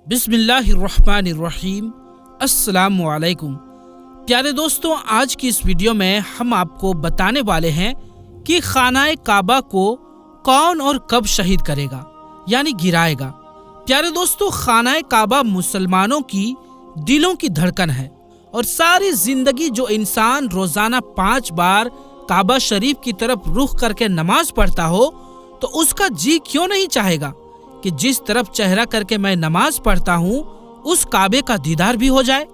बिस्मिल्लाहिर्रहमानिर्रहीम। अस्सलामु अलैकुम। प्यारे दोस्तों, आज की इस वीडियो में हम आपको बताने वाले हैं कि खानाए काबा को कौन और कब शहीद करेगा यानी गिराएगा। प्यारे दोस्तों, खानाए काबा मुसलमानों की दिलों की धड़कन है और सारी जिंदगी जो इंसान रोजाना 5 बार काबा शरीफ की तरफ रुख करके नमाज पढ़ता हो तो उसका जी क्यों नहीं चाहेगा कि जिस तरफ चेहरा करके मैं नमाज पढ़ता हूँ उस काबे का दीदार भी हो जाए।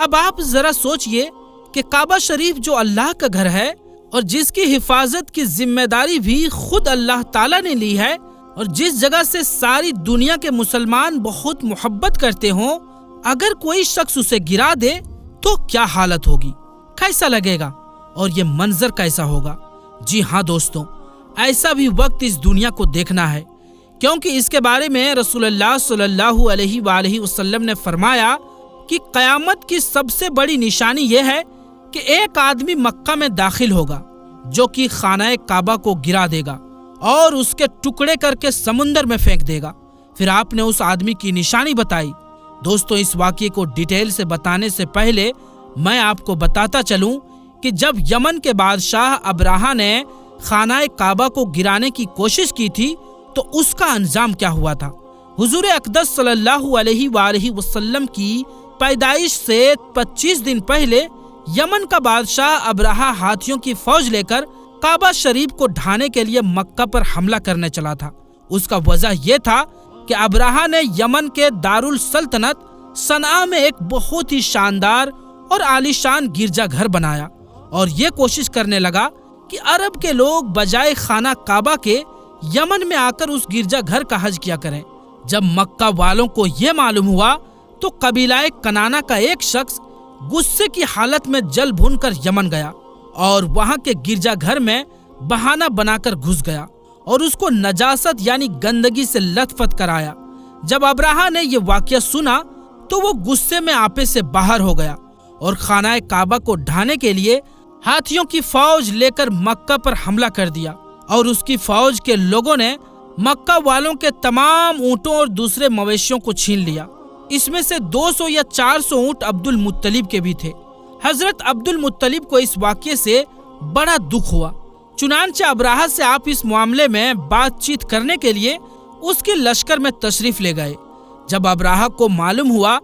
अब आप जरा सोचिए कि काबा शरीफ जो अल्लाह का घर है और जिसकी हिफाजत की जिम्मेदारी भी खुद अल्लाह ताला ने ली है और जिस जगह से सारी दुनिया के मुसलमान बहुत मोहब्बत करते हों, अगर कोई शख्स उसे गिरा दे तो क्या हालत होगी, कैसा लगेगा और ये मंजर कैसा होगा। जी हाँ दोस्तों, ऐसा भी वक्त इस दुनिया को देखना है, क्योंकि इसके बारे में रसूलुल्लाह सल्लल्लाहु अलैहि वसल्लम ने फरमाया कि क़यामत की सबसे बड़ी निशानी यह है कि एक आदमी मक्का में दाखिल होगा जो कि खानाए काबा को गिरा देगा और उसके टुकड़े करके समुंदर में फेंक देगा। फिर आपने उस आदमी की निशानी बताई। दोस्तों, इस वाक़ये को डिटेल से बताने से पहले मैं आपको बताता चलूं कि जब यमन के बादशाह अबराहा ने खानाए काबा को गिराने की कोशिश की थी तो उसका अंजाम क्या हुआ था। हुजूर अक़दस सल्लल्लाहु अलैहि वसल्लम की पैदाइश से 25 दिन पहले यमन का बादशाह अबराहा हाथियों की फौज लेकर काबा शरीफ को ढाने के लिए मक्का पर हमला करने चला था। उसका वजह यह था कि अबराहा ने यमन के दारुल सल्तनत सनआ में एक बहुत ही शानदार और आलीशान गिरजाघर बनाया और ये कोशिश करने लगा कि अरब के लोग बजाय खाना काबा के यमन में आकर उस गिरजाघर का हज किया करें। जब मक्का वालों को यह मालूम हुआ तो कबीलाए कनाना का एक शख्स गुस्से की हालत में जल भून कर यमन गया और वहां के गिरजाघर में बहाना बनाकर घुस गया और उसको नजासत यानी गंदगी से लथपथ कराया। जब अबराहा ने यह वाकया सुना तो वो गुस्से में आपे से बाहर हो गया और खानाए काबा को ढाने के लिए हाथियों की फौज लेकर मक्का पर हमला कर दिया और उसकी फौज के लोगों ने मक्का वालों के तमाम ऊँटों और दूसरे मवेशियों को छीन लिया। इसमें से 200 या 400 ऊँट अब्दुल मुत्तलिब के भी थे। हजरत अब्दुल मुत्तलिब को इस वाक़ये से बड़ा दुख हुआ। चुनांचे अबराहा से आप इस मामले में बातचीत करने के लिए उसके लश्कर में तशरीफ ले गए। जब अबराहा को मालूम हुआ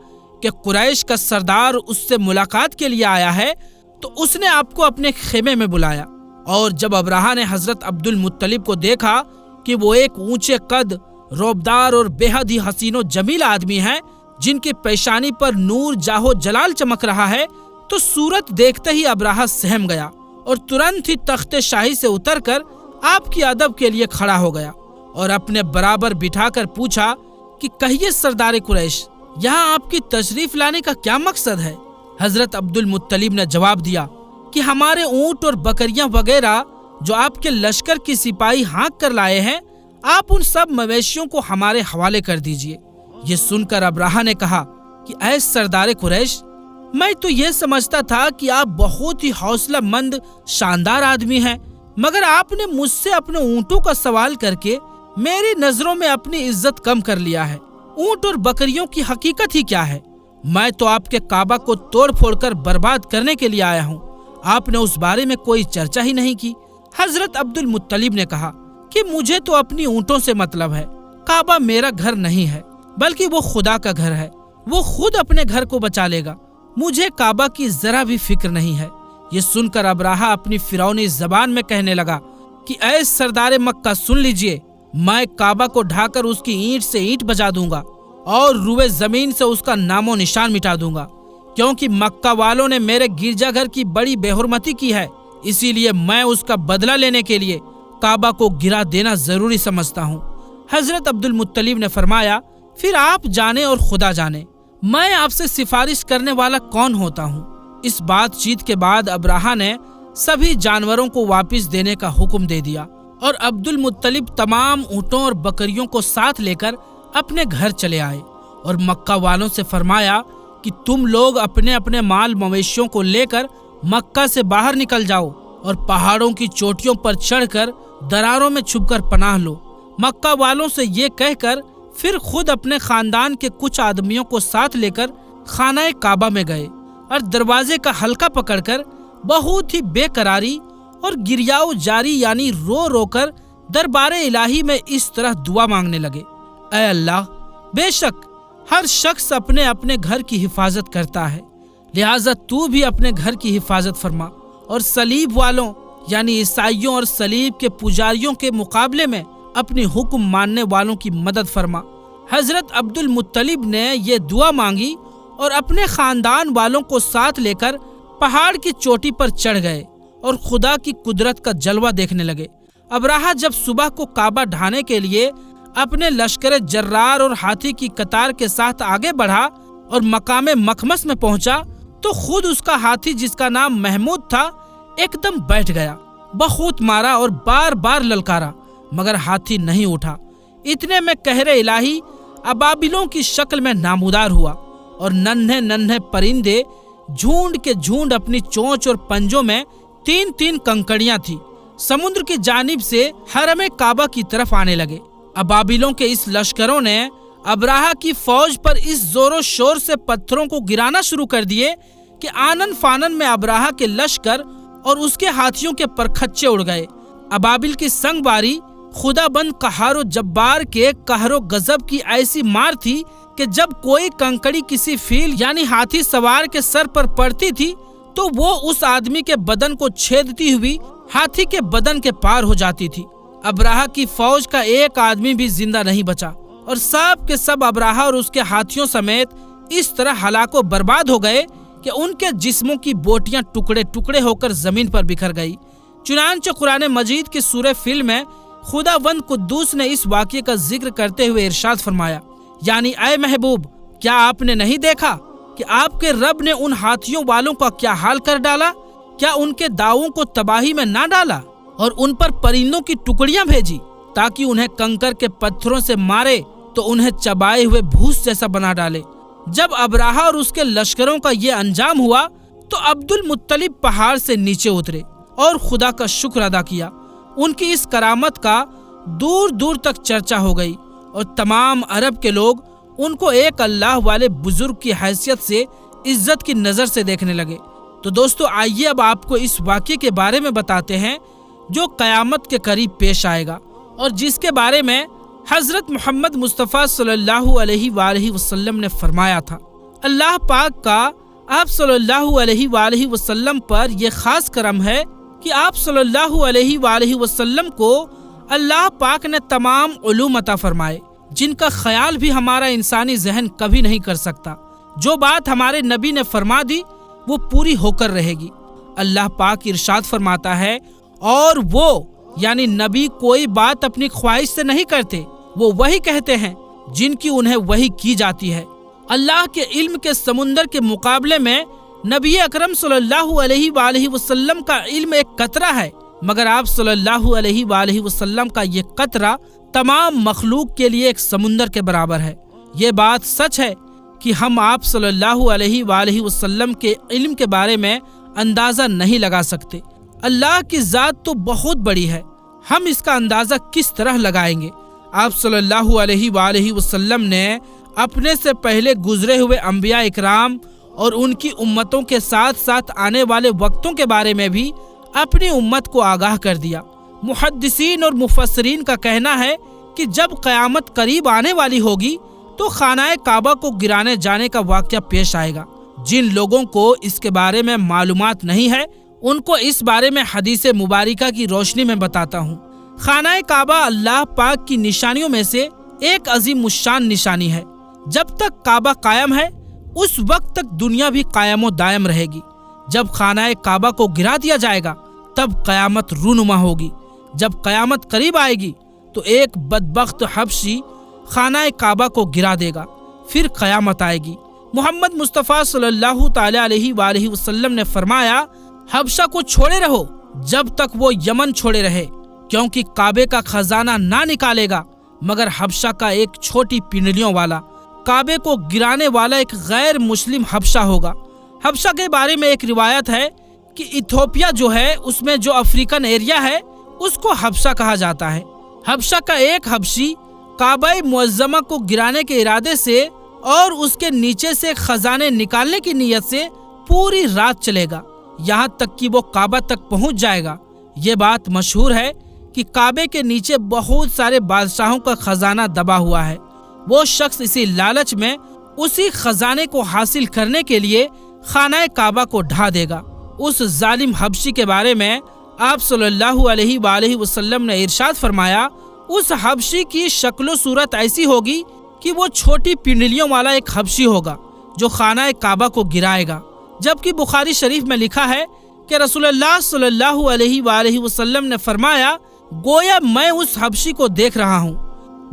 कि कुरैश का सरदार उससे मुलाकात के लिए आया है तो उसने आपको अपने खेमे में बुलाया और जब अबराहा ने हजरत अब्दुल मुत्तलिब को देखा कि वो एक ऊंचे कद, रौबदार और बेहद ही हसीनो जमील आदमी है जिनकी पेशानी पर नूर जाहो जलाल चमक रहा है, तो सूरत देखते ही अबराहा सहम गया और तुरंत ही तख्ते शाही से उतरकर आपकी अदब के लिए खड़ा हो गया और अपने बराबर बिठाकर पूछा कि कहिए सरदार कुरैश, यहाँ आपकी तशरीफ लाने का क्या मकसद है। हजरत अब्दुल मुत्तलिब ने जवाब दिया कि हमारे ऊँट और बकरियां वगैरह जो आपके लश्कर की सिपाही हाँक कर लाए हैं, आप उन सब मवेशियों को हमारे हवाले कर दीजिए। ये सुनकर अबराहा ने कहा कि ऐ सरदार कुरैश, मैं तो ये समझता था कि आप बहुत ही हौसलामंद शानदार आदमी हैं, मगर आपने मुझसे अपने ऊँटों का सवाल करके मेरी नजरों में अपनी इज्जत कम कर लिया है। ऊँट और बकरियों की हकीकत ही क्या है? मैं तो आपके काबा को तोड़ फोड़ कर बर्बाद करने के लिए आया हूँ, आपने उस बारे में कोई चर्चा ही नहीं की। हजरत अब्दुल मुत्तलिब ने कहा कि मुझे तो अपनी ऊँटों से मतलब है, काबा मेरा घर नहीं है बल्कि वो खुदा का घर है, वो खुद अपने घर को बचा लेगा, मुझे काबा की जरा भी फिक्र नहीं है। ये सुनकर अबराहा अपनी फिरौनी जबान में कहने लगा कि ऐ सरदार मक्का, सुन लीजिए, मैं काबा को ढाकर उसकी ईंट से ईंट बजा दूंगा और रुए जमीन से उसका नामो निशान मिटा दूंगा, क्योंकि मक्का वालों ने मेरे गिरजाघर की बड़ी बेहुरमती की है, इसीलिए मैं उसका बदला लेने के लिए काबा को गिरा देना जरूरी समझता हूँ। हजरत अब्दुल मुत्तलिब ने फरमाया, फिर आप जाने और खुदा जाने, मैं आपसे सिफारिश करने वाला कौन होता हूँ। इस बातचीत के बाद अबराहा ने सभी जानवरों को वापस देने का हुक्म दे दिया और अब्दुल मुत्तलिब तमाम ऊँटों और बकरियों को साथ लेकर अपने घर चले आए और मक्का वालों से फरमाया कि तुम लोग अपने अपने माल मवेशियों को लेकर मक्का से बाहर निकल जाओ और पहाड़ों की चोटियों पर चढ़कर दरारों में छुपकर पनाह लो। मक्का वालों से ये कहकर پھر خود اپنے خاندان کے کچھ آدمیوں کو ساتھ لے کر خانہ کعبہ میں گئے اور دروازے کا حلقہ پکڑ کر بہت ہی بے قراری اور گریاؤ جاری یعنی رو رو کر دربار الہی میں اس طرح دعا مانگنے لگے: اے اللہ، بے شک ہر شخص اپنے اپنے گھر کی حفاظت کرتا ہے، لہٰذا تو بھی اپنے گھر کی حفاظت فرما، اور صلیب والوں یعنی عیسائیوں اور صلیب کے پجاریوں کے مقابلے میں اپنی حکم ماننے والوں کی مدد فرما۔ حضرت عبد المطلب نے یہ دعا مانگی اور اپنے خاندان والوں کو ساتھ لے کر پہاڑ کی چوٹی پر چڑھ گئے اور خدا کی قدرت کا جلوہ دیکھنے لگے۔ ابراہہ جب صبح کو کعبہ ڈھانے کے لیے اپنے لشکر جرار اور ہاتھی کی قطار کے ساتھ آگے بڑھا اور مقام مخمس میں پہنچا تو خود اس کا ہاتھی، جس کا نام محمود تھا، ایک دم بیٹھ گیا، بہت مارا اور بار بار للکارا، مگر ہاتھی نہیں اٹھا۔ اتنے میں قہر الہی ابابیلوں کی شکل میں نامودار ہوا اور ننھے ننھے پرندے جھونڈ کے جھونڈ اپنی چونچ اور پنجوں میں 3 کنکڑیاں تھی، سمندر کی جانب سے حرم کعبہ کی طرف آنے لگے۔ ابابیلوں کے اس لشکروں نے ابراہہ کی فوج پر اس زور و شور سے پتھروں کو گرانا شروع کر دیے کہ آنن فانن میں ابراہہ کے لشکر اور اس کے ہاتھیوں کے پرکھچے اڑ گئے۔ ابابل کی سنگ باری خدا بند قہار و جبار کے قہر و غضب کی ایسی مار تھی کہ جب کوئی کنکڑی کسی فیل یعنی ہاتھی سوار کے سر پر پڑتی تھی تو وہ اس آدمی کے بدن کو چھیدتی ہوئی ہاتھی کے بدن کے پار ہو جاتی تھی۔ ابراہہ کی فوج کا ایک آدمی بھی زندہ نہیں بچا اور سب کے سب ابراہہ اور اس کے ہاتھیوں سمیت اس طرح ہلاک و برباد ہو گئے کہ ان کے جسموں کی بوٹیاں ٹکڑے ٹکڑے ہو کر زمین پر بکھر گئی۔ چنانچہ قرآن مجید کی سورہ فیل میں خداوند قدوس نے اس واقعے کا ذکر کرتے ہوئے ارشاد فرمایا، یعنی اے محبوب، کیا آپ نے نہیں دیکھا کہ آپ کے رب نے ان ہاتھیوں والوں کا کیا حال کر ڈالا؟ کیا ان کے داؤں کو تباہی میں نہ ڈالا اور ان پر پرندوں کی ٹکڑیاں بھیجی تاکہ انہیں کنکر کے پتھروں سے مارے تو انہیں چبائے ہوئے بھوس جیسا بنا ڈالے۔ جب ابراہہ اور اس کے لشکروں کا یہ انجام ہوا تو عبد المطلب پہاڑ سے نیچے اترے اور خدا کا شکر ادا کیا۔ ان کی اس کرامت کا دور دور تک چرچا ہو گئی اور تمام عرب کے لوگ ان کو ایک اللہ والے بزرگ کی حیثیت سے عزت کی نظر سے دیکھنے لگے۔ تو دوستو، آئیے اب آپ کو اس واقعے کے بارے میں بتاتے ہیں جو قیامت کے قریب پیش آئے گا اور جس کے بارے میں حضرت محمد مصطفیٰ صلی اللہ علیہ وآلہ وسلم نے فرمایا تھا۔ اللہ پاک کا آپ صلی اللہ علیہ وآلہ وسلم پر یہ خاص کرم ہے کہ آپ صلی اللہ علیہ وآلہ وسلم کو اللہ پاک نے تمام علوم عطا فرمائے جن کا خیال بھی ہمارا انسانی ذہن کبھی نہیں کر سکتا۔ جو بات ہمارے نبی نے فرما دی وہ پوری ہو کر رہے گی۔ اللہ پاک ارشاد فرماتا ہے، اور وہ یعنی نبی کوئی بات اپنی خواہش سے نہیں کرتے، وہ وہی کہتے ہیں جن کی انہیں وحی کی جاتی ہے۔ اللہ کے علم کے سمندر کے مقابلے میں نبی اکرم صلی اللہ علیہ وآلہ وسلم کا علم ایک قطرہ ہے، مگر آپ صلی اللہ علیہ وآلہ وسلم کا یہ قطرہ تمام مخلوق کے لیے ایک سمندر کے برابر ہے۔ یہ بات سچ ہے کہ ہم آپ صلی اللہ علیہ وآلہ وسلم کے علم کے بارے میں اندازہ نہیں لگا سکتے۔ اللہ کی ذات تو بہت بڑی ہے، ہم اس کا اندازہ کس طرح لگائیں گے؟ آپ صلی اللہ علیہ وآلہ وسلم نے اپنے سے پہلے گزرے ہوئے انبیاء اکرام اور ان کی امتوں کے ساتھ ساتھ آنے والے وقتوں کے بارے میں بھی اپنی امت کو آگاہ کر دیا۔ محدثین اور مفسرین کا کہنا ہے کہ جب قیامت قریب آنے والی ہوگی تو خانہ کعبہ کو گرانے جانے کا واقعہ پیش آئے گا۔ جن لوگوں کو اس کے بارے میں معلومات نہیں ہے ان کو اس بارے میں حدیث مبارکہ کی روشنی میں بتاتا ہوں۔ خانہ کعبہ اللہ پاک کی نشانیوں میں سے ایک عظیم الشان نشانی ہے۔ جب تک کعبہ قائم ہے اس وقت تک دنیا بھی قائم و دائم رہے گی۔ جب خانہ کعبہ کو گرا دیا جائے گا تب قیامت رونما ہوگی۔ جب قیامت قریب آئے گی تو ایک بدبخت حبشی خانہ کعبہ کو گرا دے گا، پھر قیامت آئے گی۔ محمد مصطفیٰ صلی اللہ تعالی علیہ وآلہ وسلم نے فرمایا، حبشہ کو چھوڑے رہو جب تک وہ یمن چھوڑے رہے، کیونکہ کعبے کا خزانہ نہ نکالے گا مگر حبشہ کا ایک چھوٹی پنڈلیوں والا، کعبے کو گرانے والا ایک غیر مسلم حبشہ ہوگا۔ حبشہ کے بارے میں ایک روایت ہے کہ ایتھوپیا جو ہے اس میں جو افریقن ایریا ہے اس کو حبشہ کہا جاتا ہے۔ حبشہ کا ایک حبشی काबा मुअज्जमा को गिराने के इरादे से और उसके नीचे से खजाने निकालने की नीयत से पूरी रात चलेगा, यहाँ तक कि वो काबा तक पहुंच जाएगा। ये बात मशहूर है कि काबे के नीचे बहुत सारे बादशाहों का खजाना दबा हुआ है। वो शख्स इसी लालच में उसी खजाने को हासिल करने के लिए खाना काबा को ढा देगा। उस जालिम हबशी के बारे में आप सल्लल्लाहु अलैहि वसल्लम ने इरशाद फरमाया, उस हबशी की शक्ल सूरत ऐसी होगी कि वो छोटी पिंडलियों वाला एक हबशी होगा जो खाना काबा को गिराएगा। जबकि बुखारी शरीफ में लिखा है कि रसूलुल्लाह सल्लल्लाहु अलैहि वसल्लम ने फरमाया, गोया मैं उस हबशी को देख रहा हूँ,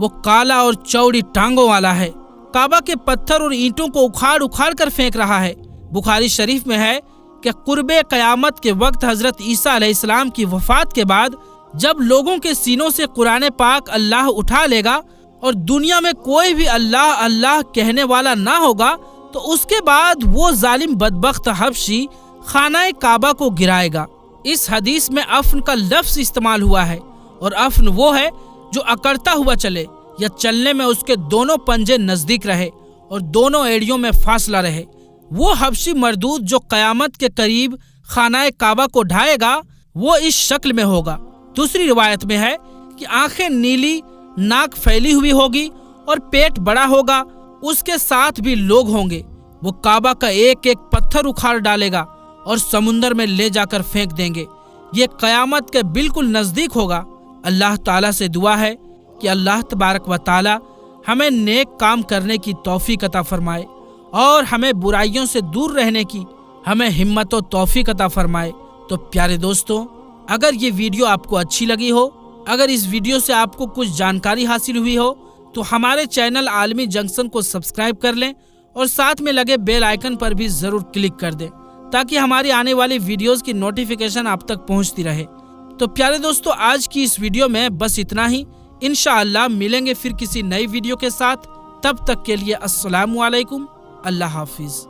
वो काला और चौड़ी टांगों वाला है, काबा के पत्थर और ईंटों को उखाड़ उखाड़ कर फेंक रहा है। बुखारी शरीफ में है कि कुर्बे क़यामत के वक्त हजरत ईसा अलैहिस्सलाम की वफात के बाद जब लोगों के सीनों से कुरान पाक अल्लाह उठा लेगा और दुनिया में कोई भी अल्लाह अल्लाह कहने वाला ना होगा, तो उसके बाद वो जालिम बदबख्त हबशी खाना काबा को गिराएगा। इस हदीस में अफ़न का लफ्ज़ इस्तेमाल हुआ है और अफ़न वो है जो अकड़ता हुआ चले या चलने में उसके दोनों पंजे नज़दीक रहे और दोनों एड़ियों में फासला रहे। वो हबशी मरदूद जो क़यामत के करीब खाना काबा को ढाएगा वो इस शक्ल में होगा। दूसरी रिवायत में है कि आंखें नीली, नाक फैली हुई होगी और पेट बड़ा होगा, उसके साथ भी लोग होंगे। वो काबा का एक एक पत्थर उखाड़ डालेगा और समुंदर में ले जाकर फेंक देंगे। ये क़यामत के बिल्कुल नज़दीक होगा। अल्लाह ताला से दुआ है कि अल्लाह तबारक व ताला हमें नेक काम करने की तौफीक अता फरमाए और हमें बुराइयों से दूर रहने की हमें हिम्मत और तौफीक अता फरमाए। तो प्यारे दोस्तों, अगर ये वीडियो आपको अच्छी लगी हो, अगर इस वीडियो से आपको कुछ जानकारी हासिल हुई हो, तो हमारे चैनल आलमी जंक्शन को सब्सक्राइब कर लें और साथ में लगे बेल आइकन पर भी ज़रूर क्लिक कर दें ताकि हमारी आने वाली वीडियोस की नोटिफिकेशन आप तक पहुंचती रहे। तो प्यारे दोस्तों, आज की इस वीडियो में बस इतना ही। इंशाअल्लाह मिलेंगे फिर किसी नई वीडियो के साथ। तब तक के लिए अस्सलामु अलैकुम, अल्लाह हाफिज़।